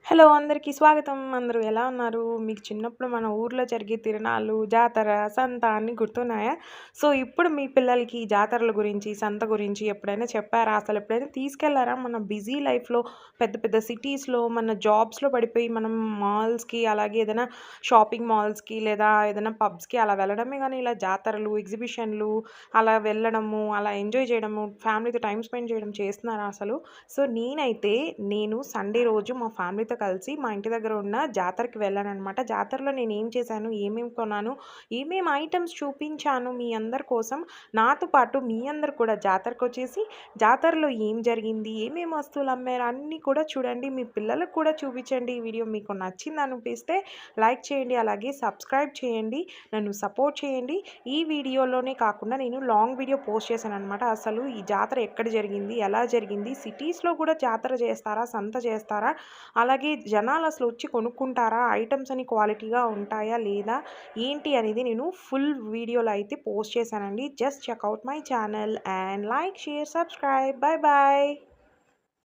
Hello! అందరికీ స్వాగతం. అందరూ ఎలా ఉన్నారు? మీకు చిన్నప్పుడు మన ఊర్లో జరిగే తిరణాలు, జాతర, సంత అన్నీ గుర్తున్నాయా? సో, ఇప్పుడు మీ పిల్లలకి జాతరల గురించి, సంత గురించి ఎప్పుడైనా చెప్పారా? అసలెప్పుడైనా తీసుకెళ్లారా? మన బిజీ లైఫ్‌లో పెద్ద పెద్ద సిటీస్‌లో మన జాబ్స్‌లో పడిపోయి మనం మాల్స్‌కి అలాగే ఏదైనా షాపింగ్ మాల్స్‌కి లేదా ఏదైనా పబ్స్‌కి అలా వెళ్ళడమే గానీ ఇలా జాతరలు, ఎగ్జిబిషన్‌లు అలా వెళ్ళడము, అలా ఎంజాయ్ చేయడము, ఫ్యామిలీతో టైమ్ స్పెండ్ చేయడం చేస్తున్నారా అసలు? సో, నేను సండే రోజు మా ఫ్యామిలీతో కలిసి మా ఇంటి దగ్గర ఉన్న జాతరకి వెళ్ళాననమాట. జాతరలో నేనేం చేశాను, ఏమేమి కొన్నాను, ఏమేమి ఐటెమ్స్ చూపించాను మీ అందరి కోసం. నాతో పాటు మీ అందరూ కూడా జాతరకొచ్చేసి జాతరలో ఏం జరిగింది, ఏమేమి వస్తువులు అమ్మారు అన్నీ కూడా చూడండి. మీ పిల్లలకు కూడా చూపించండి. ఈ వీడియో మీకు నచ్చిందనిపిస్తే లైక్ చేయండి. అలాగే సబ్స్క్రైబ్ చేయండి. నన్ను సపోర్ట్ చేయండి. ఈ వీడియోలోనే కాకుండా నేను లాంగ్ వీడియో పోస్ట్ చేశాననమాట. అసలు ఈ జాతర ఎక్కడ జరిగింది, ఎలా జరిగింది, సిటీస్‌లో కూడా జాతర చేస్తారా, సంత చేస్తారా, అలాగే జనాలసలు వచ్చి కొనుక్కుంటారా, ఐటెమ్స్ అన్ని క్వాలిటీగా ఉంటాయా లేదా, ఏంటి అనేది నేను ఫుల్ వీడియోలో అయితే పోస్ట్ చేశానండి. Just check out my channel and like, share, subscribe. Bye bye.